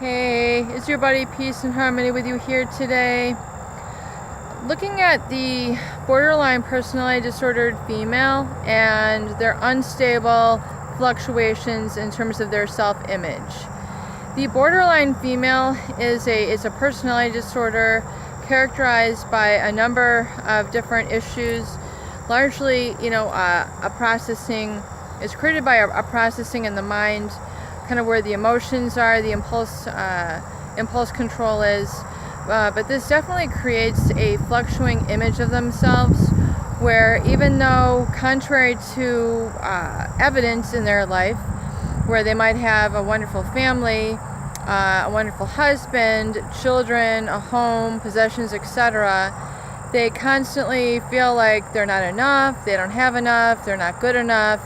Hey, it's your buddy Peace and Harmony with you here today. Looking at the borderline personality disordered female and their unstable fluctuations in terms of their self-image. The borderline female is a personality disorder characterized by a number of different issues. Largely, a processing is created by a processing in the mind, kind of where the emotions are, the impulse control is, but this definitely creates a fluctuating image of themselves, where even though contrary to evidence in their life, where they might have a wonderful family, a wonderful husband, children, a home, possessions, etc., they constantly feel like they're not enough, they don't have enough, they're not good enough.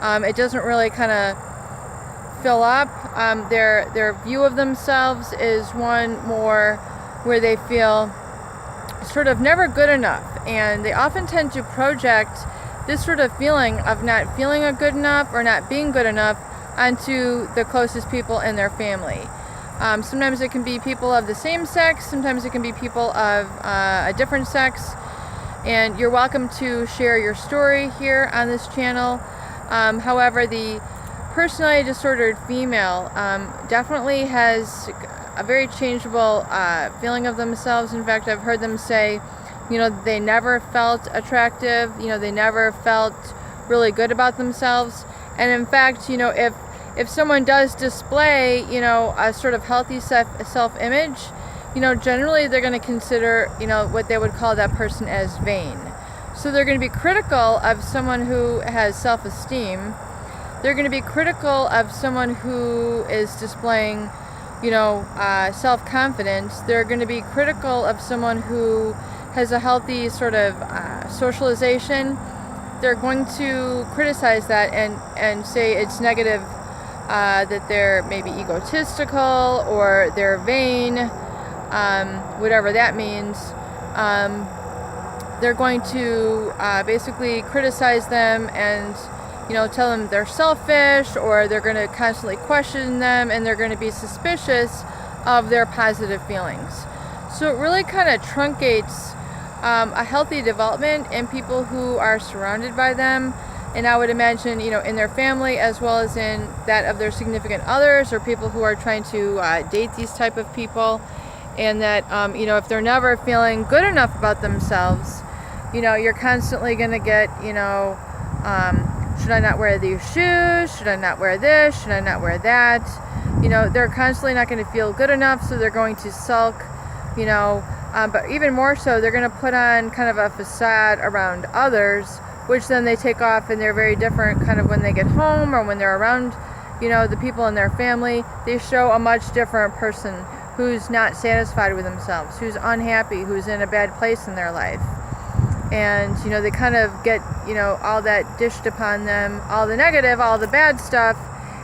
It doesn't really kind of fill up. Their view of themselves is one more where they feel sort of never good enough, and they often tend to project this sort of feeling of not feeling good enough or not being good enough onto the closest people in their family. Sometimes it can be people of the same sex, sometimes it can be people of a different sex, and you're welcome to share your story here on this channel. However, the personality disordered female definitely has a very changeable feeling of themselves. In fact, I've heard them say, they never felt attractive, they never felt really good about themselves. And in fact, if someone does display, a sort of healthy self-image, generally they're going to consider, what they would call that person as vain. So they're going to be critical of someone who has self-esteem. They're going to be critical of someone who is displaying, self-confidence. They're going to be critical of someone who has a healthy sort of socialization. They're going to criticize that and say it's negative, that they're maybe egotistical or they're vain, whatever that means. They're going to basically criticize them and tell them they're selfish, or they're going to constantly question them, and they're going to be suspicious of their positive feelings. So it really kind of truncates a healthy development in people who are surrounded by them. And I would imagine, in their family as well as in that of their significant others or people who are trying to date these type of people. And that, if they're never feeling good enough about themselves, you're constantly going to get, should I not wear these shoes? Should I not wear this? Should I not wear that? They're constantly not going to feel good enough, so they're going to sulk, but even more so, they're going to put on kind of a facade around others, which then they take off, and they're very different kind of when they get home or when they're around, the people in their family. They show a much different person who's not satisfied with themselves, who's unhappy, who's in a bad place in their life. And, they kind of get, all that dished upon them, all the negative, all the bad stuff,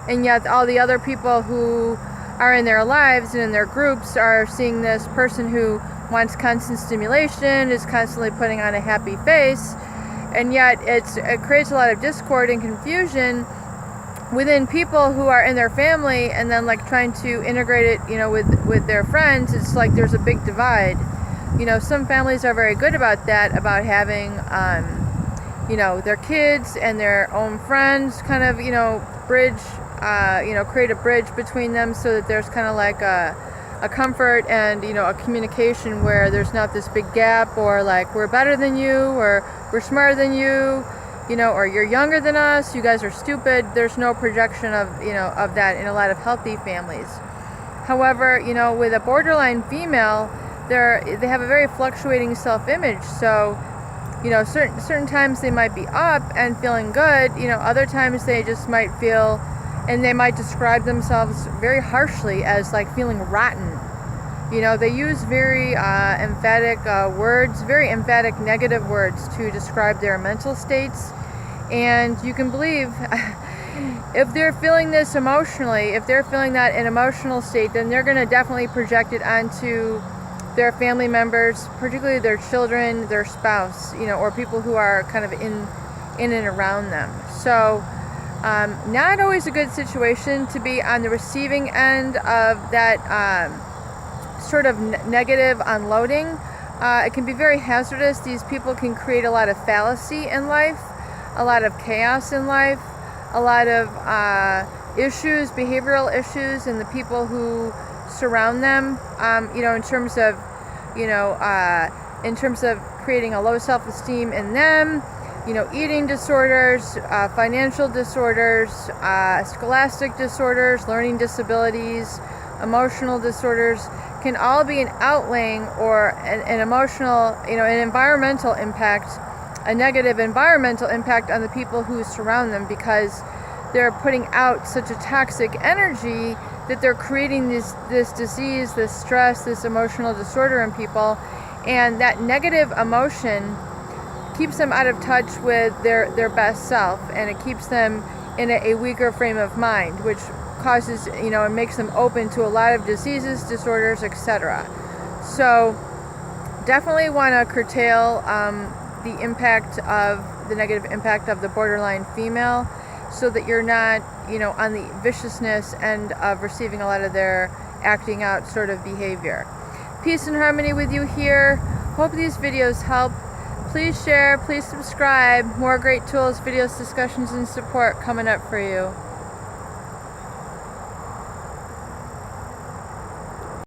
and yet all the other people who are in their lives and in their groups are seeing this person who wants constant stimulation, is constantly putting on a happy face, and yet it creates a lot of discord and confusion within people who are in their family, and then like trying to integrate it, with their friends. It's like there's a big divide. Some families are very good about that, about having, their kids and their own friends kind of, bridge, create a bridge between them, so that there's kind of like a comfort and, a communication where there's not this big gap, or like we're better than you, or we're smarter than you, or you're younger than us, you guys are stupid. There's no projection of, of that in a lot of healthy families. However, with a borderline female, they have a very fluctuating self-image. So, certain times they might be up and feeling good, other times they just might feel, and they might describe themselves very harshly as like feeling rotten. They use very emphatic words, very emphatic negative words to describe their mental states. And you can believe if they're feeling this emotionally, if they're feeling that an emotional state, then they're going to definitely project it onto their family members, particularly their children, their spouse, or people who are kind of in and around them. So Not always a good situation to be on the receiving end of that sort of negative unloading. It can be very hazardous. These people can create a lot of fallacy in life, a lot of chaos in life, a lot of issues, behavioral issues in the people who surround them, in terms of, in terms of creating a low self-esteem in them, eating disorders, financial disorders, scholastic disorders, learning disabilities, emotional disorders, can all be an outlaying or an emotional, an environmental impact, a negative environmental impact on the people who surround them, because they're putting out such a toxic energy that they're creating this disease, this stress, this emotional disorder in people. And that negative emotion keeps them out of touch with their best self, and it keeps them in a weaker frame of mind, which causes, it makes them open to a lot of diseases, disorders, etc. So definitely want to curtail the negative impact of the borderline female, so that you're not, on the viciousness end of receiving a lot of their acting out sort of behavior. Peace and harmony with you here. Hope these videos help. Please share, please subscribe. More great tools, videos, discussions, and support coming up for you.